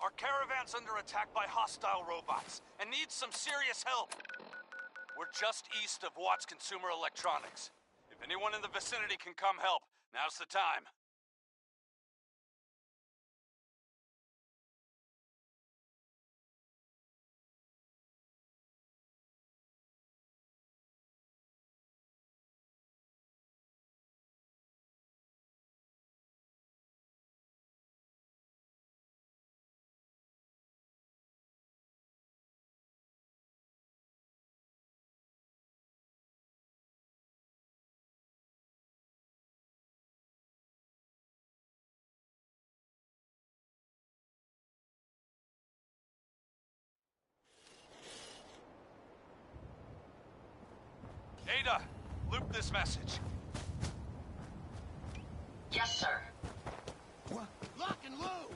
Our caravan's under attack by hostile robots and needs some serious help. We're just east of Watts Consumer Electronics. If anyone in the vicinity can come help, now's the time. Ada, loop this message. Yes, sir. What? Lock and load!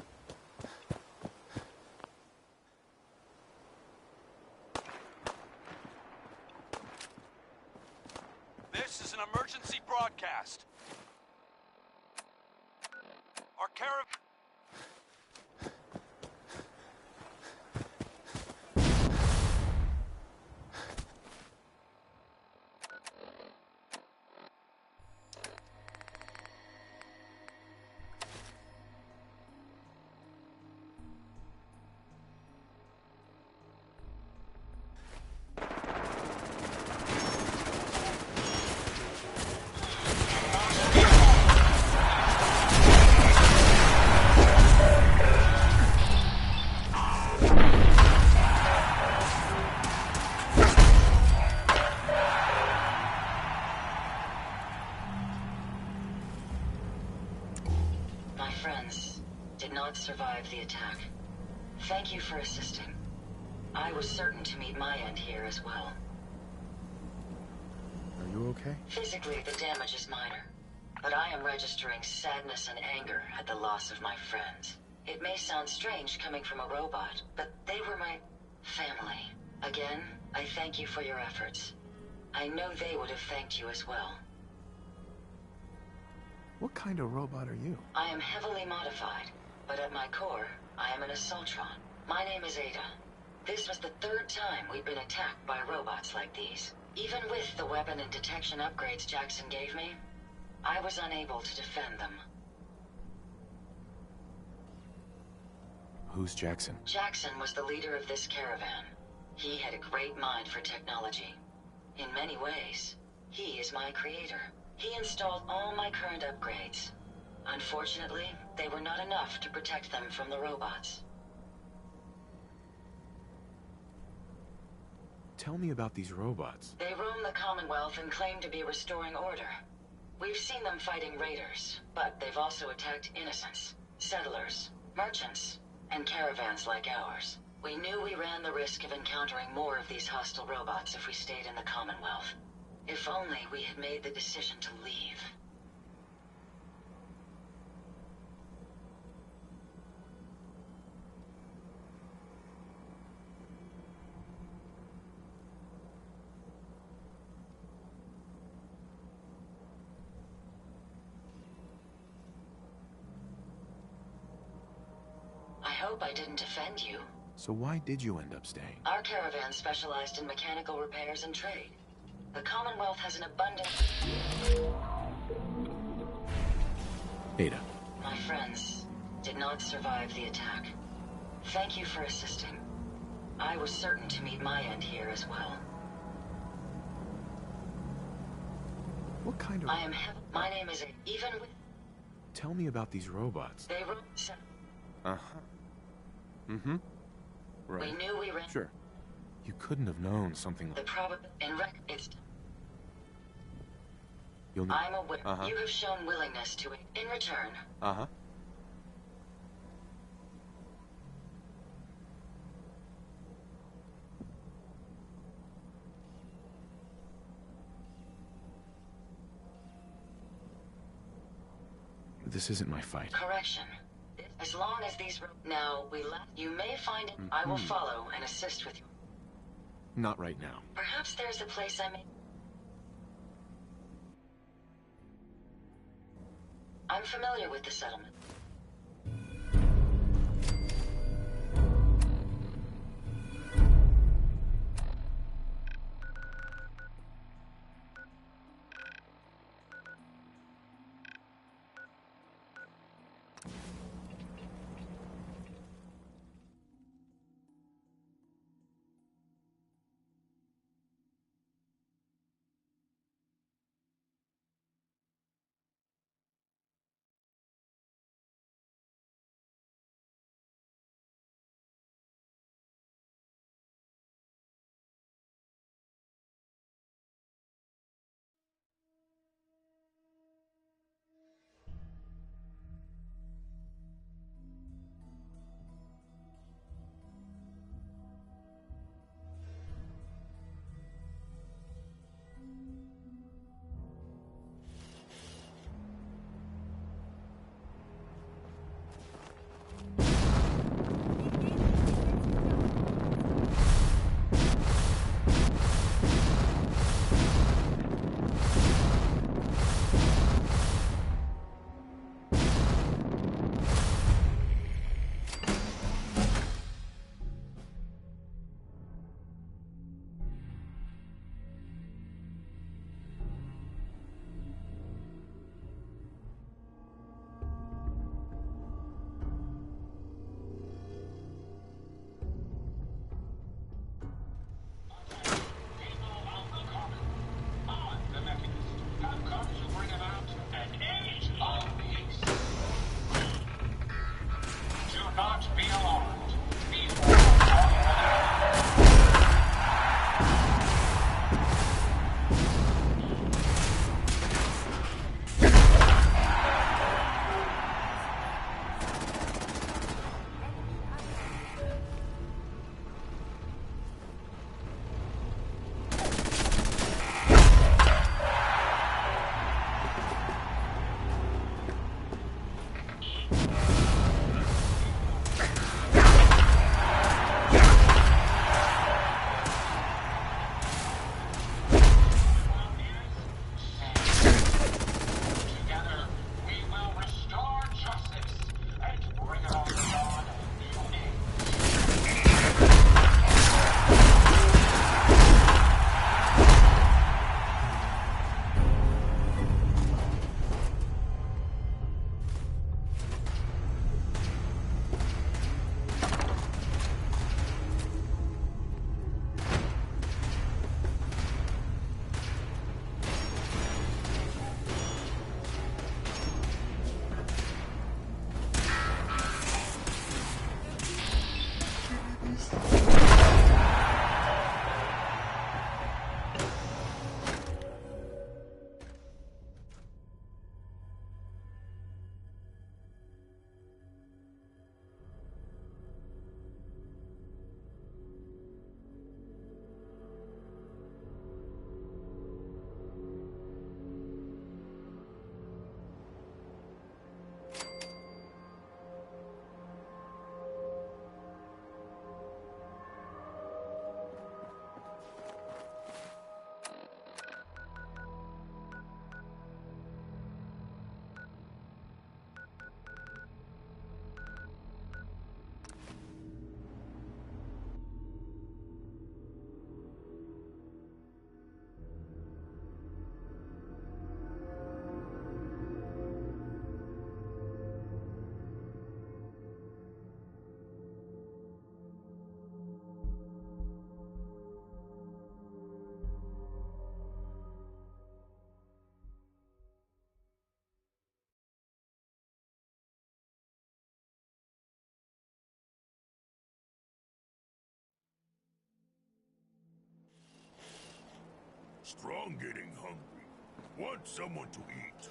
This is an emergency broadcast. Our caravan... My friends did not survive the attack. Thank you for assisting. I was certain to meet my end here as well. Are you okay? Physically, the damage is minor, but I am registering sadness and anger at the loss of my friends. It may sound strange coming from a robot, but they were my family. Again, I thank you for your efforts. I know they would have thanked you as well. What kind of robot are you? I am heavily modified, but at my core, I am an Assaultron. My name is Ada. This was the third time we've been attacked by robots like these. Even with the weapon and detection upgrades Jackson gave me, I was unable to defend them. Who's Jackson? Jackson was the leader of this caravan. He had a great mind for technology. In many ways, he is my creator. He installed all my current upgrades. Unfortunately, they were not enough to protect them from the robots. Tell me about these robots. They roam the Commonwealth and claim to be restoring order. We've seen them fighting raiders, but they've also attacked innocents, settlers, merchants, and caravans like ours. We knew we ran the risk of encountering more of these hostile robots if we stayed in the Commonwealth. If only we had made the decision to leave. I hope I didn't offend you. So why did you end up staying? Our caravan specialized in mechanical repairs and trade. The Commonwealth has an abundant... Ada. My friends did not survive the attack. Thank you for assisting. I was certain to meet my end here as well. What kind of... My name is... Even with... Tell me about these robots. They were... Uh-huh. Mm-hmm. Right. We knew we ran... Sure. You couldn't have known something like... The probability... It's... You'll need... I'm aware. Uh-huh. You have shown willingness to it. In return... Uh-huh. This isn't my fight. Correction. As long as these... Now, you may find it. I will follow and assist with you. Not right now. Perhaps there's a place I may... I'm familiar with the settlement. Strong getting hungry. Want someone to eat.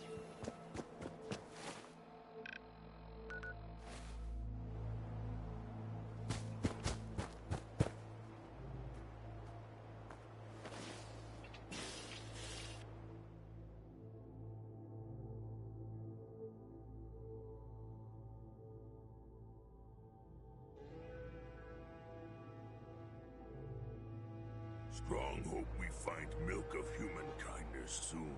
Strong hope we find milk of human kindness soon.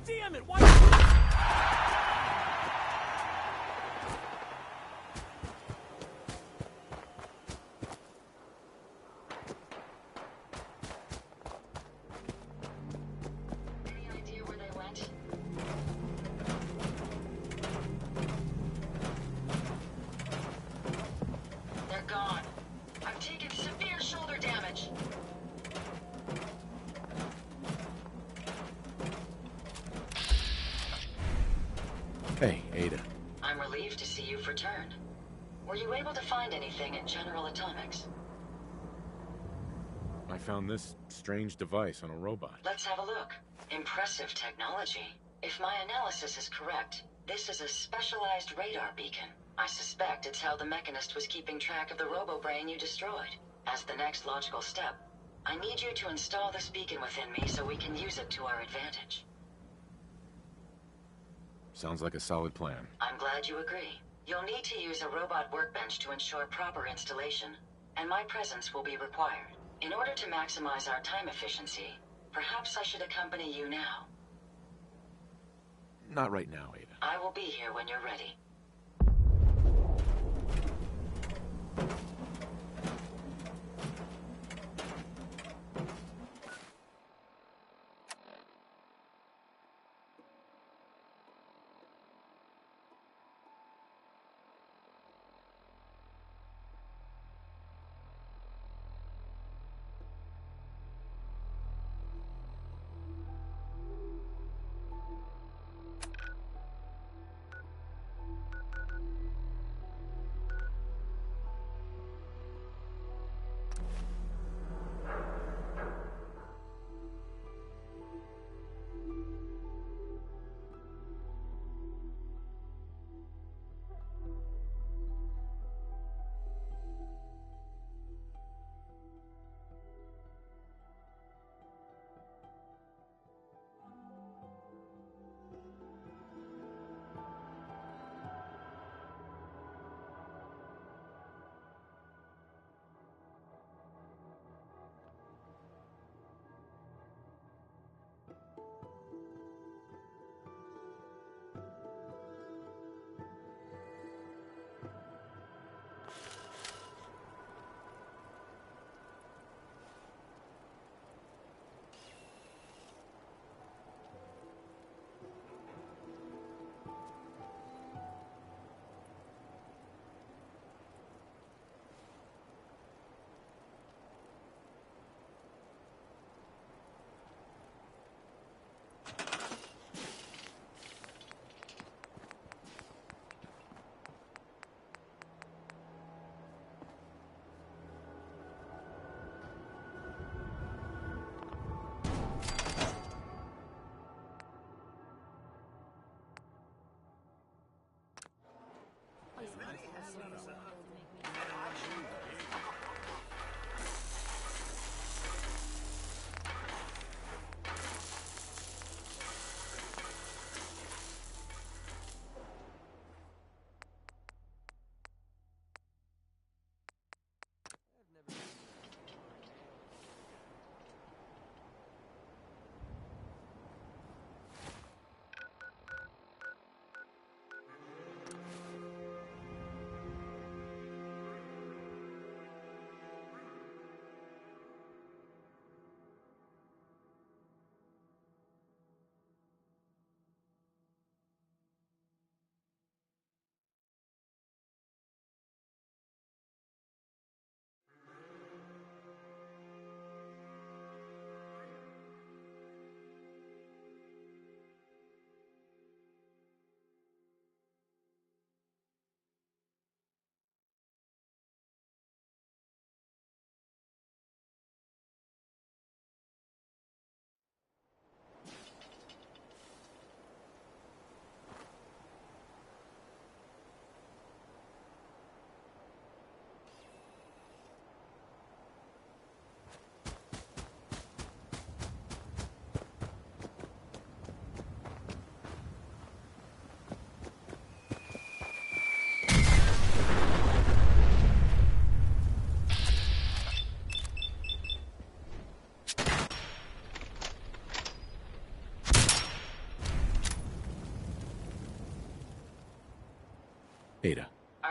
Damn it! Why? Any idea where they went? They're gone. I'm taking severe shoulder damage. Hey, Ada. I'm relieved to see you've returned. Were you able to find anything at General Atomics? I found this strange device on a robot. Let's have a look. Impressive technology. If my analysis is correct, this is a specialized radar beacon. I suspect it's how the Mechanist was keeping track of the robo-brain you destroyed. As the next logical step, I need you to install this beacon within me so we can use it to our advantage. Sounds like a solid plan. I'm glad you agree. You'll need to use a robot workbench to ensure proper installation, and my presence will be required. In order to maximize our time efficiency, perhaps I should accompany you now. Not right now, Ada. I will be here when you're ready.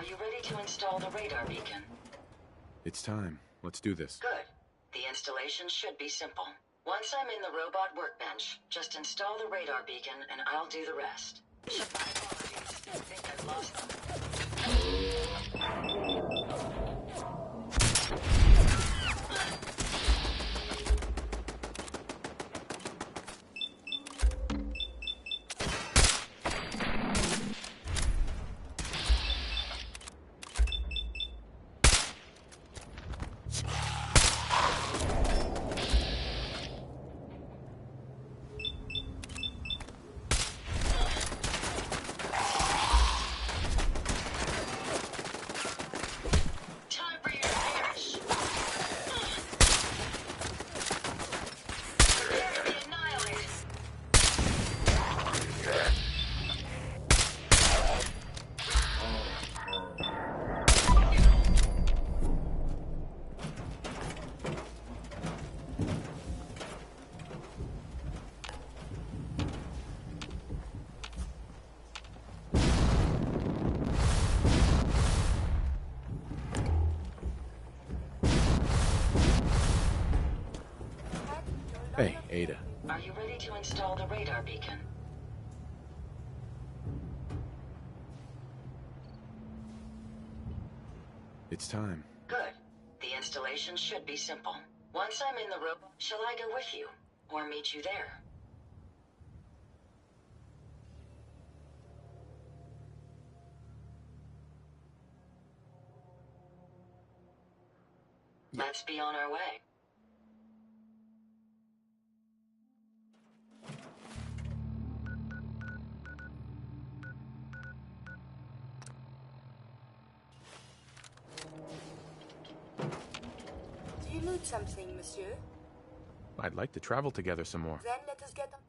Are you ready to install the radar beacon? It's time. Let's do this. Good. The installation should be simple. Once I'm in the robot workbench, just install the radar beacon and I'll do the rest. I think I've lost them. Hey, Ada. Are you ready to install the radar beacon? It's time. Good. The installation should be simple. Once I'm in the robot, shall I go with you? Or meet you there? Let's be on our way. Do you loot something, monsieur? I'd like to travel together some more. Then let us get on.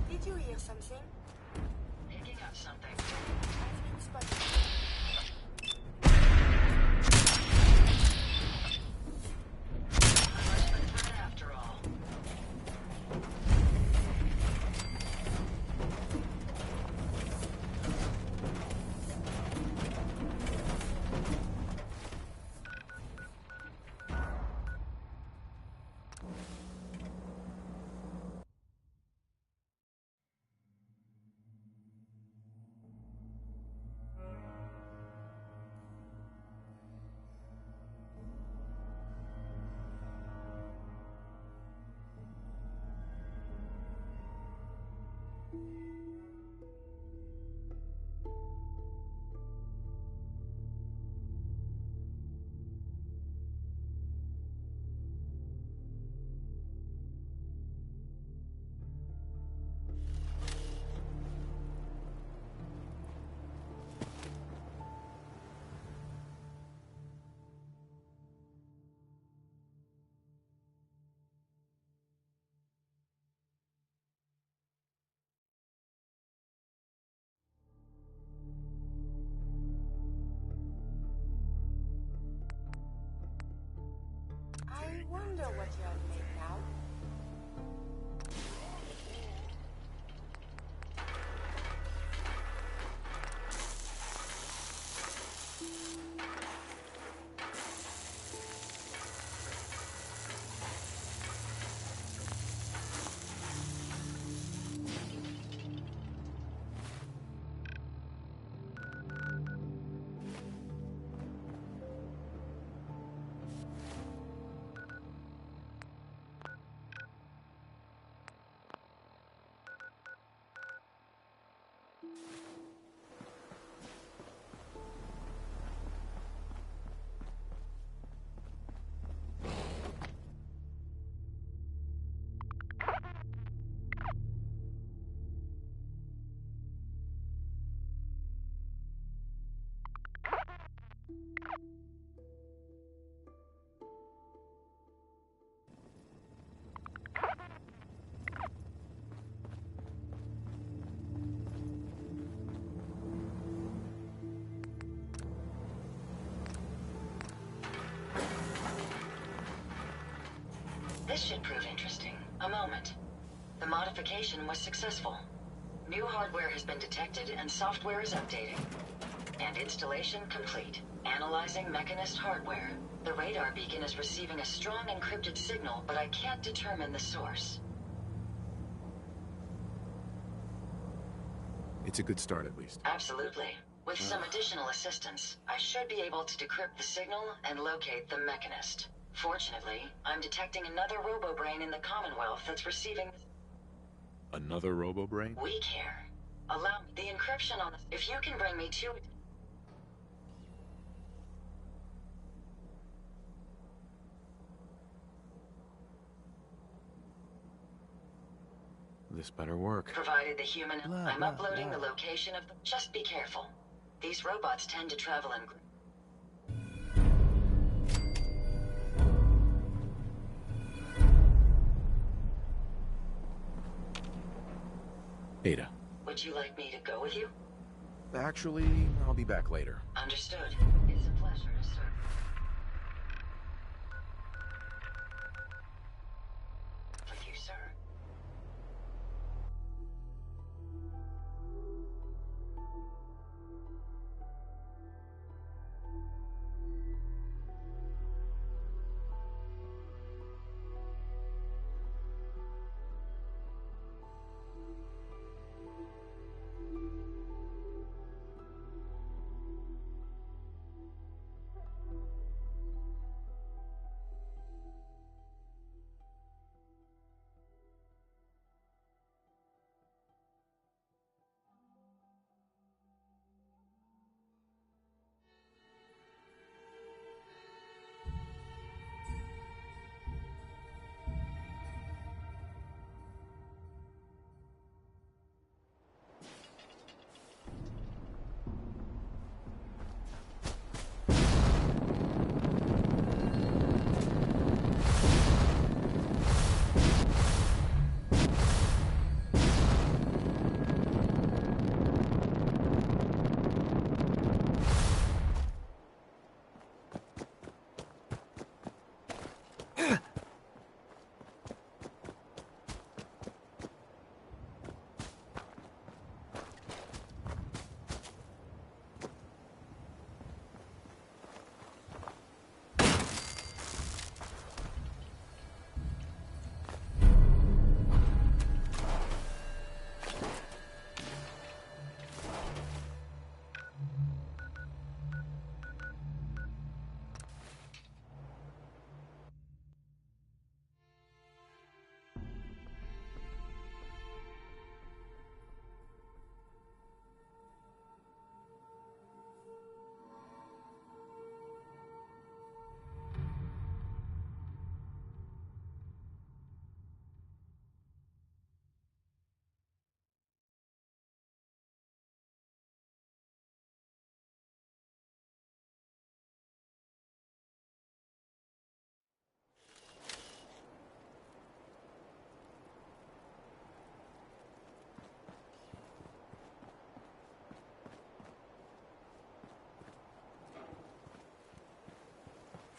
Did you hear something? Picking up something. I've been spotted. I must have threat after all. I wonder what you have made now. should prove interesting. A moment. The modification was successful. New hardware has been detected and software is updating. And installation complete. Analyzing Mechanist hardware. The radar beacon is receiving a strong encrypted signal, but I can't determine the source. It's a good start, at least. Absolutely. With some additional assistance, I should be able to decrypt the signal and locate the Mechanist. Fortunately, I'm detecting another robo-brain in the Commonwealth that's receiving... Another robo-brain? We care. Allow me the encryption on the... If you can bring me to it... This better work. Provided the human... I'm uploading the location of the... Just be careful. These robots tend to travel in... Ada. Would you like me to go with you? Actually, I'll be back later. Understood. It's a pleasure to serve. With you, sir.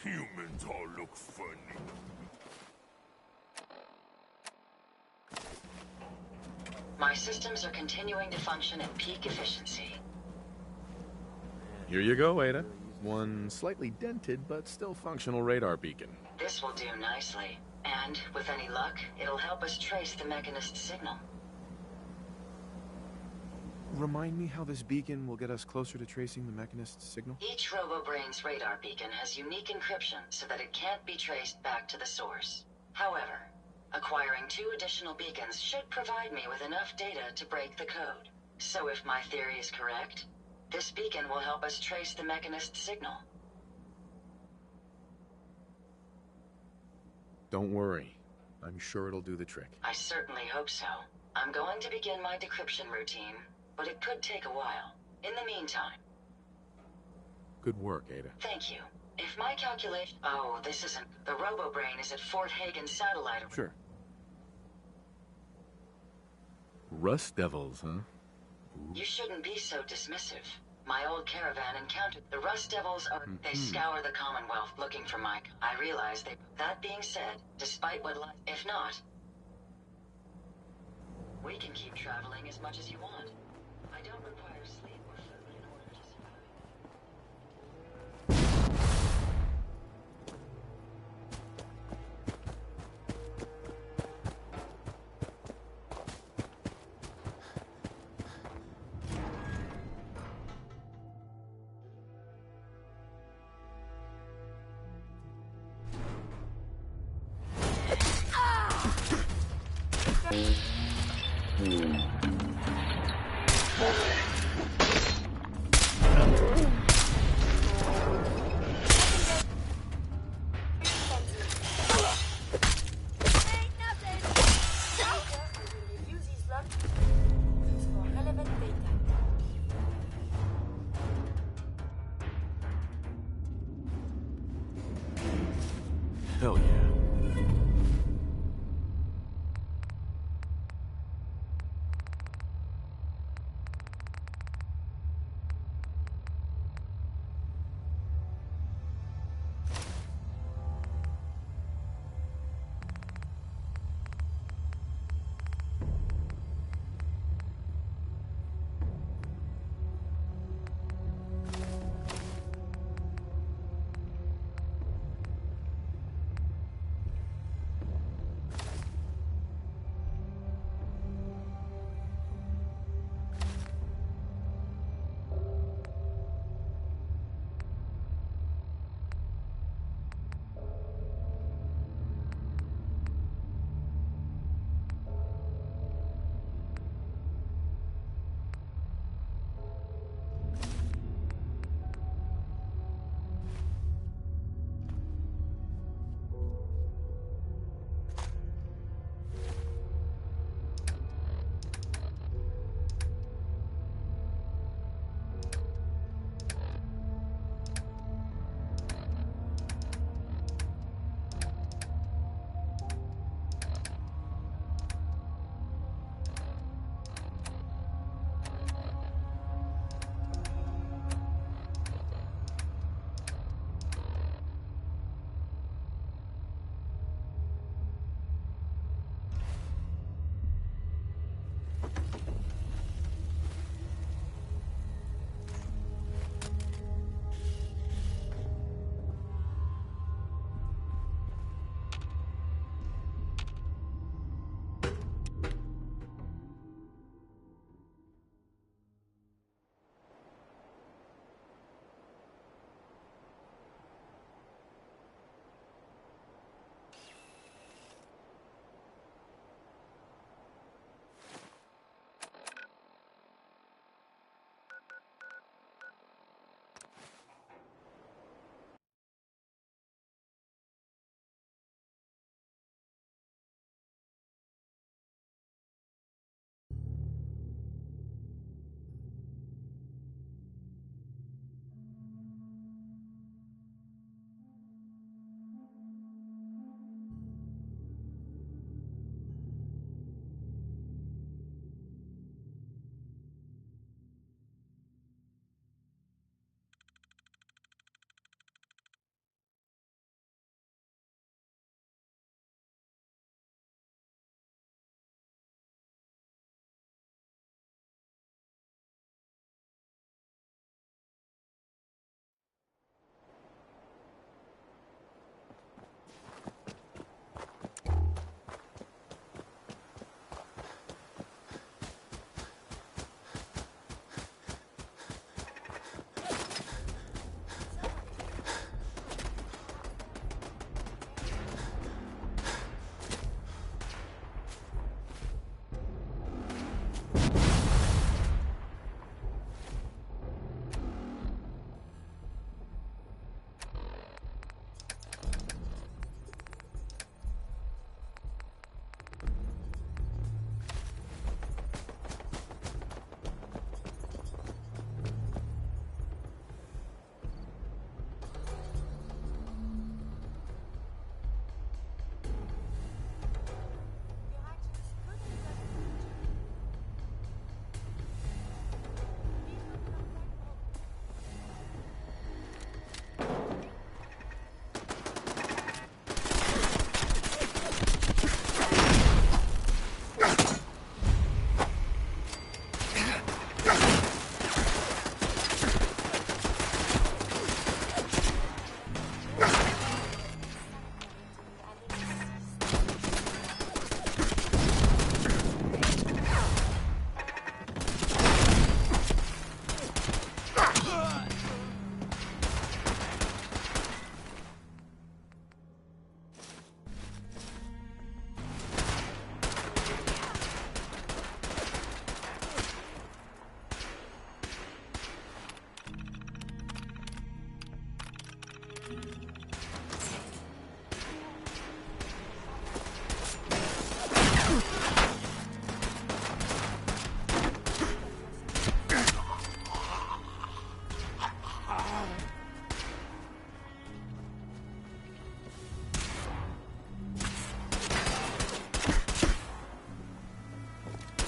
Humans all look funny. My systems are continuing to function at peak efficiency. Here you go, Ada. One slightly dented but still functional radar beacon. This will do nicely. And, with any luck, it'll help us trace the Mechanist signal. Remind me how this beacon will get us closer to tracing the Mechanist's signal? Each RoboBrain's radar beacon has unique encryption so that it can't be traced back to the source. However, acquiring 2 additional beacons should provide me with enough data to break the code. So if my theory is correct, this beacon will help us trace the Mechanist signal. Don't worry. I'm sure it'll do the trick. I certainly hope so. I'm going to begin my decryption routine, but it could take a while. In the meantime... Good work, Ada. Thank you. If my calculation... Oh, this isn't... The RoboBrain is at Fort Hagen Satellite... Sure. Rust Devils, huh? You shouldn't be so dismissive. My old caravan encountered the Rust Devils. They scour the Commonwealth looking for Mike. I realize they. That being said, despite what lies, if not, we can keep traveling as much as you want. I don't require sleep or food in order to survive. Hell yeah.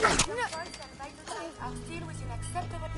Your pulse and vital signs are still within acceptable...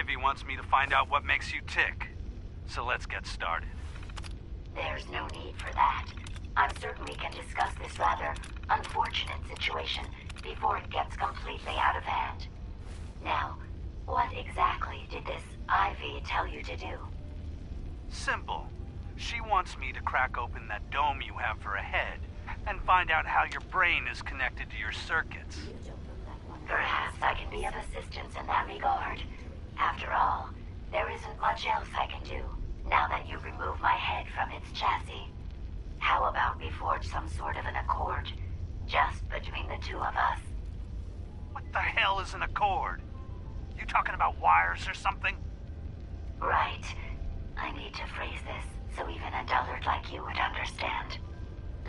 Ivy wants me to find out what makes you tick. So let's get started. There's no need for that. I certainly can discuss this rather unfortunate situation before it gets completely out of hand. Now, what exactly did this Ivy tell you to do? Simple. She wants me to crack open that dome you have for a head and find out how your brain is connected to your circuits. Perhaps I can be of assistance in that regard. After all, there isn't much else I can do, now that you've removed my head from its chassis. How about we forge some sort of an accord, just between the two of us? What the hell is an accord? You talking about wires or something? Right. I need to phrase this so even a dullard like you would understand.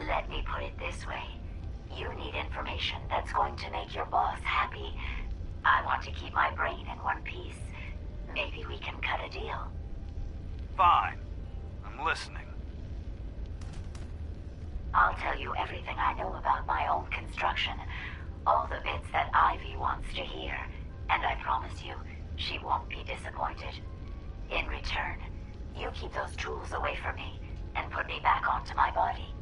Let me put it this way. You need information that's going to make your boss happy. I want to keep my brain in one piece. Maybe we can cut a deal. Fine. I'm listening. I'll tell you everything I know about my own construction. All the bits that Ivy wants to hear. And I promise you, she won't be disappointed. In return, you keep those tools away from me and put me back onto my body.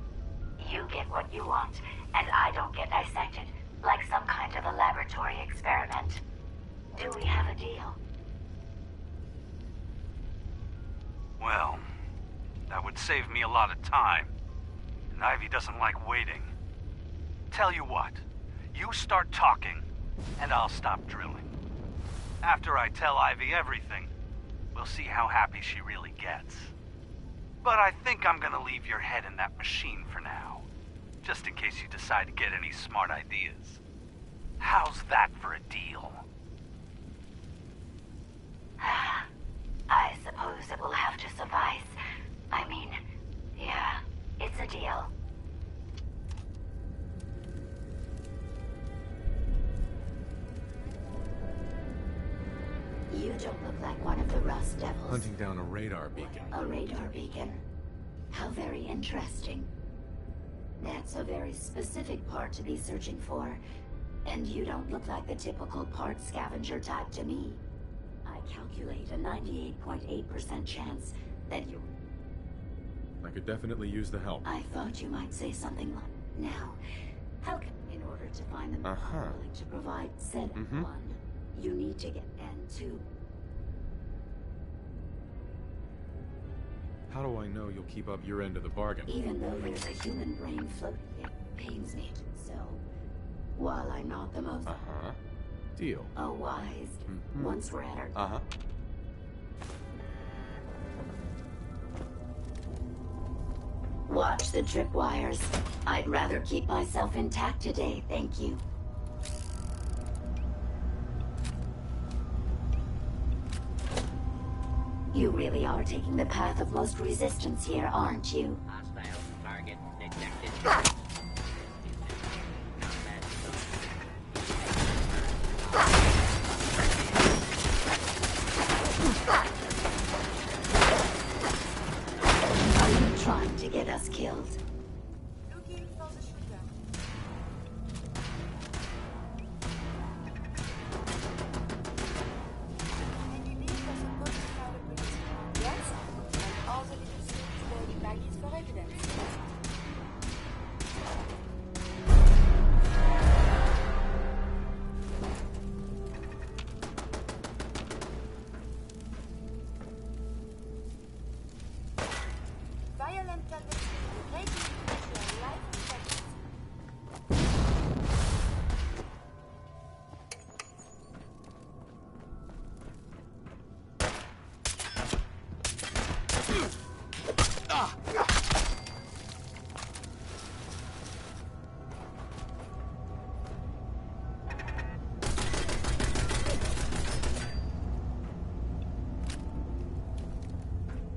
You get what you want, and I don't get dissected like some kind of a laboratory experiment. Do we have a deal? Well, that would save me a lot of time. And Ivy doesn't like waiting. Tell you what, you start talking, and I'll stop drilling. After I tell Ivy everything, we'll see how happy she really gets. But I think I'm gonna leave your head in that machine for now, just in case you decide to get any smart ideas. How's that for a deal? I suppose it will have to suffice. I mean, yeah, it's a deal. You don't look like one of the Rust Devils. Hunting down a radar beacon. A radar beacon. How very interesting. That's a very specific part to be searching for. And you don't look like the typical part scavenger type to me. I calculate a 98.8% chance that you... I could definitely use the help. I thought you might say something like... Now, how can... In order to find them willing to provide said one, you need to get N2. How do I know you'll keep up your end of the bargain? Even though there's a human brain floating, it pains me. So, while I'm not the most... Deal. A wise... Once we're at our... Watch the tripwires. I'd rather keep myself intact today, thank you. You really are taking the path of most resistance here, aren't you? Hostile target detected. Are you trying to get us killed? Looking for the shooter. Any lead for some good fireplace? Yes? And all the little things the baggies for evidence. Violent tendency to break into your life expectancy.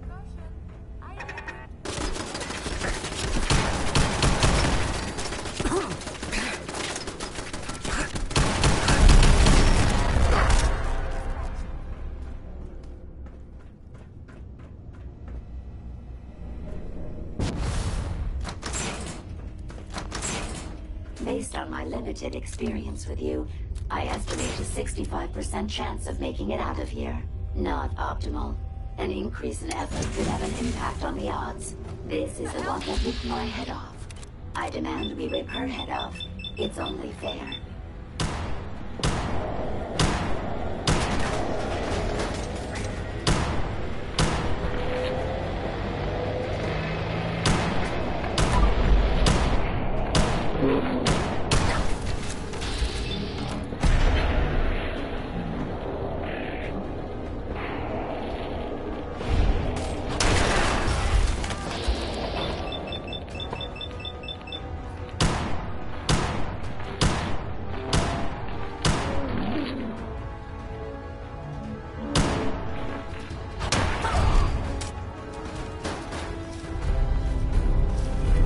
Caution, I am Based on my limited experience with you, I estimate a 65% chance of making it out of here. Not optimal. An increase in effort could have an impact on the odds. This is the one that ripped my head off. I demand we rip her head off. It's only fair.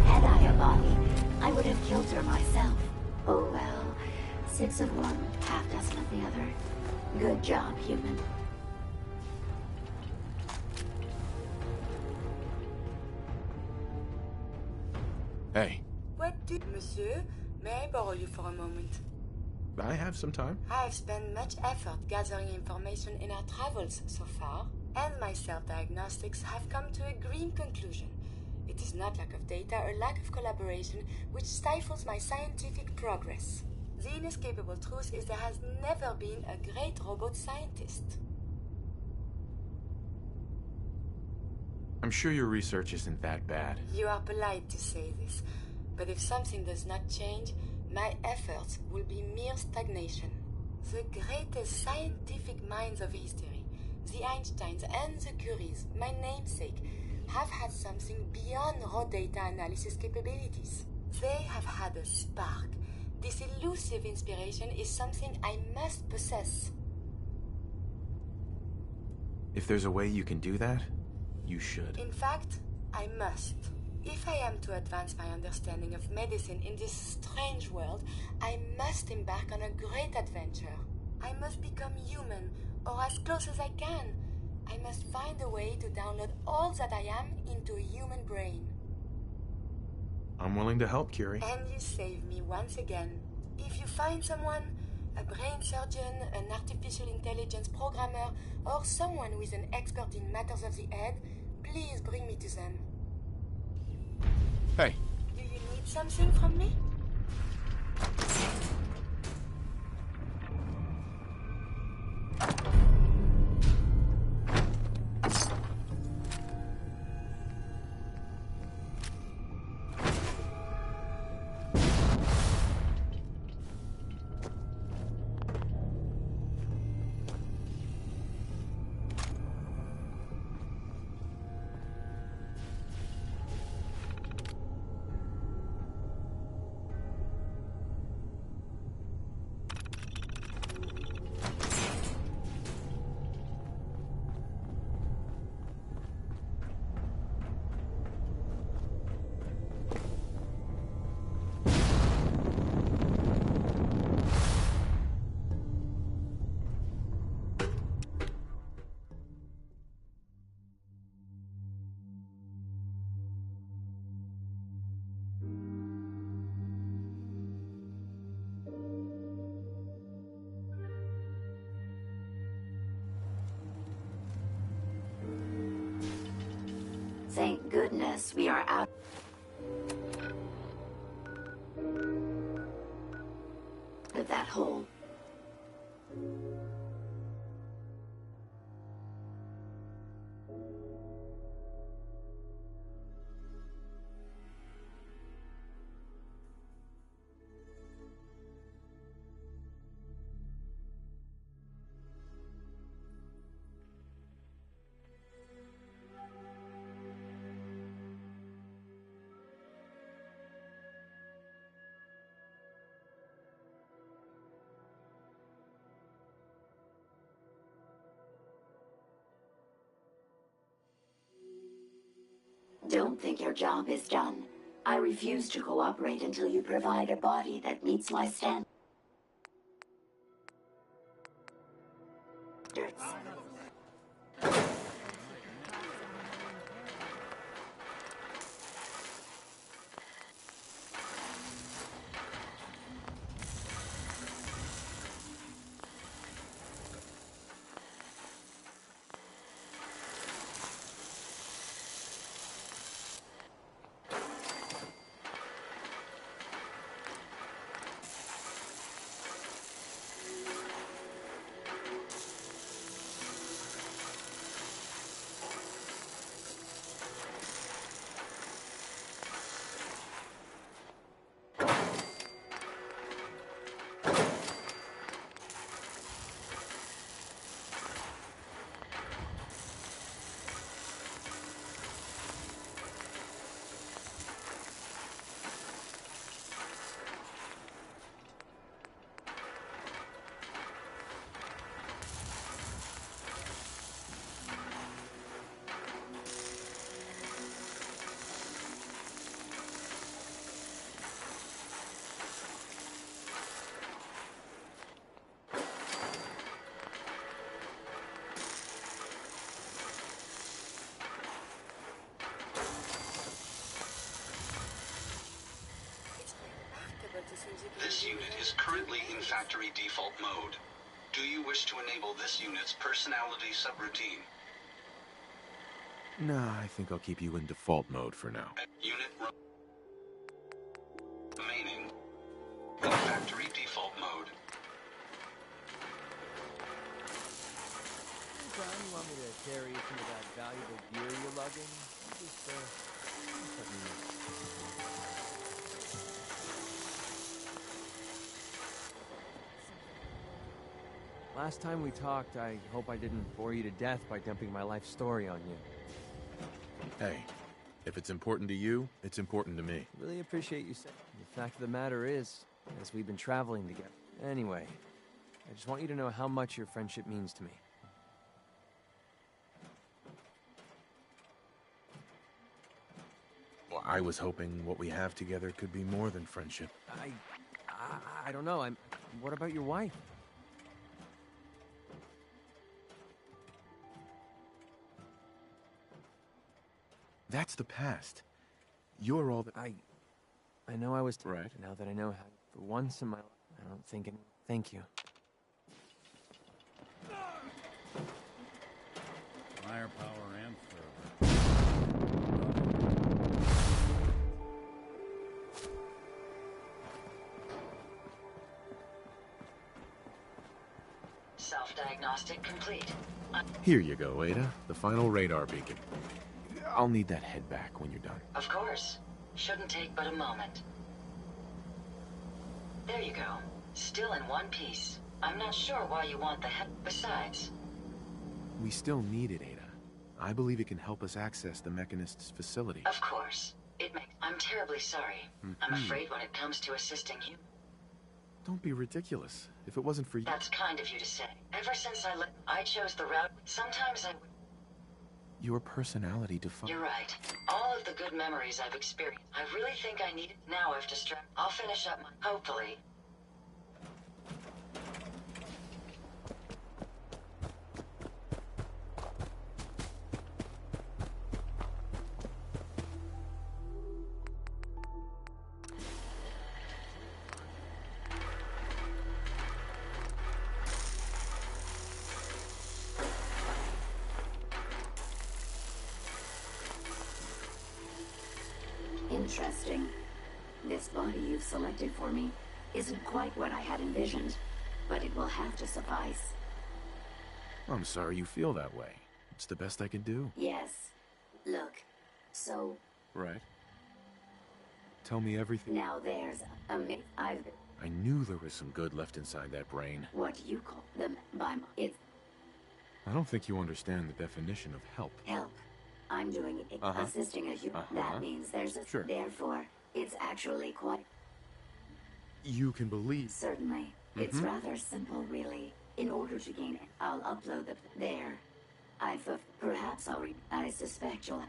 Had I a body, I would have killed her myself. Oh well. 6 of one, half dozen of the other. Good job, human. Hey, Monsieur, may I borrow you for a moment? I have some time. I have spent much effort gathering information in our travels so far, and my self-diagnostics have come to a grim conclusion. It is not lack of data or lack of collaboration which stifles my scientific progress. The inescapable truth is there has never been a great robot scientist. I'm sure your research isn't that bad. You are polite to say this, but if something does not change, my efforts will be mere stagnation. The greatest scientific minds of history, the Einsteins and the Curies, my namesake, have had something beyond raw data analysis capabilities. They have had a spark. This elusive inspiration is something I must possess. If there's a way you can do that, you should. In fact, I must. If I am to advance my understanding of medicine in this strange world, I must embark on a great adventure. I must become human, or as close as I can. I must find a way to download all that I am into a human brain. I'm willing to help, Curie. And you save me once again. If you find someone, a brain surgeon, an artificial intelligence programmer, or someone who is an expert in matters of the head, please bring me to them. Hey. Do you need something from me? Thank goodness we are out of that hole. Don't think your job is done. I refuse to cooperate until you provide a body that meets my standards. This unit is currently in factory default mode. Do you wish to enable this unit's personality subroutine? Nah, I think I'll keep you in default mode for now. Unit remaining in factory default mode. Anytime you want me to carry some of that valuable gear you're lugging, just let me know. Last time we talked, I hope I didn't bore you to death by dumping my life story on you. Hey, if it's important to you, it's important to me. Really appreciate you saying. The fact of the matter is, as we've been traveling together. Anyway, I just want you to know how much your friendship means to me. Well, I was hoping what we have together could be more than friendship. I don't know. What about your wife? That's the past. You're all that... I know I was... Right. Now that I know how... For once in my life, I don't think... Thank you. Firepower and fervor. Self-diagnostic complete. Here you go, Ada. The final radar beacon. I'll need that head back when you're done. Of course. Shouldn't take but a moment. There you go. Still in one piece. I'm not sure why you want the head. Besides... We still need it, Ada. I believe it can help us access the Mechanist's facility. Of course. I'm terribly sorry. I'm afraid when it comes to assisting you... Don't be ridiculous. If it wasn't for you... That's kind of you to say. Ever since I chose the route, sometimes Your personality defines... You're right. All of the good memories I've experienced. I really think I need it. Now I've distracted. I'll finish up my... Hopefully. Interesting. This body you've selected for me isn't quite what I had envisioned, but it will have to suffice. I'm sorry you feel that way. It's the best I can do. Yes. Look, so... Right. Tell me everything. Now there's I knew there was some good left inside that brain. What you call them it's... I don't think you understand the definition of help. Help. I'm doing it. Assisting a human. That means there's a... Sure. Therefore, it's actually quite... You can believe... Certainly. It's rather simple, really. In order to gain it, I'll upload the... There. Perhaps I'll read... I suspect you'll...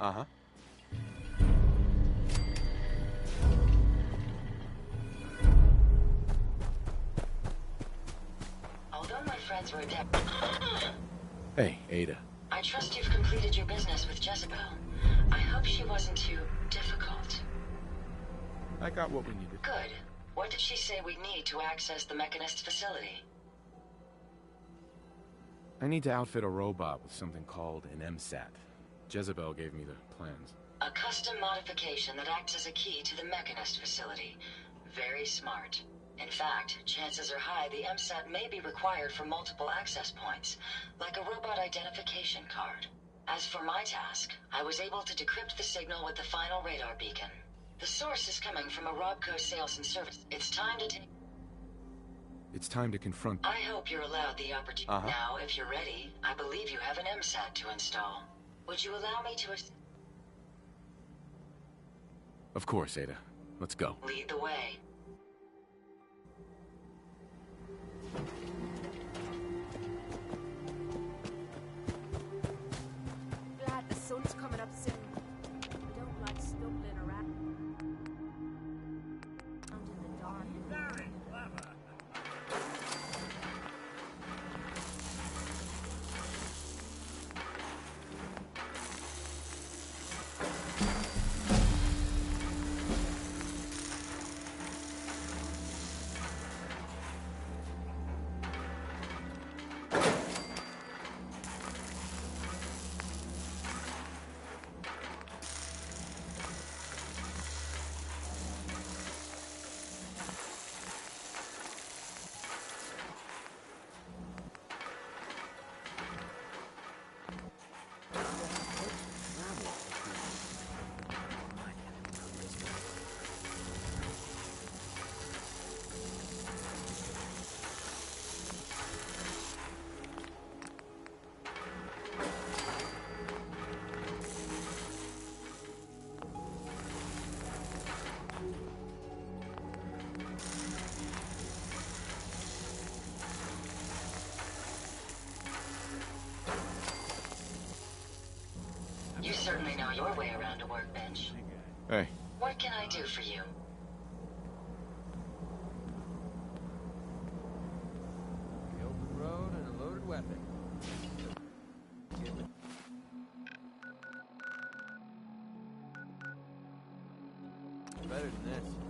Although my friends were adept... Hey, Ada. I trust you've completed your business with Jezebel. I hope she wasn't too difficult. I got what we needed. Good. What did she say we need to access the Mechanist facility? I need to outfit a robot with something called an MSAT. Jezebel gave me the plans. A custom modification that acts as a key to the Mechanist facility. Very smart. In fact, chances are high the MSAT may be required for multiple access points, like a robot identification card. As for my task, I was able to decrypt the signal with the final radar beacon. The source is coming from a Robco sales and service. It's time to confront... I hope you're allowed the opportunity. Now, if you're ready, I believe you have an MSAT to install. Would you allow me to... Of course, Ada. Let's go. Lead the way. Glad the sun's coming up soon. I don't like stumbling around in the dark. Very clever. Hey. What can I do for you? The open road and a loaded weapon. Better than this.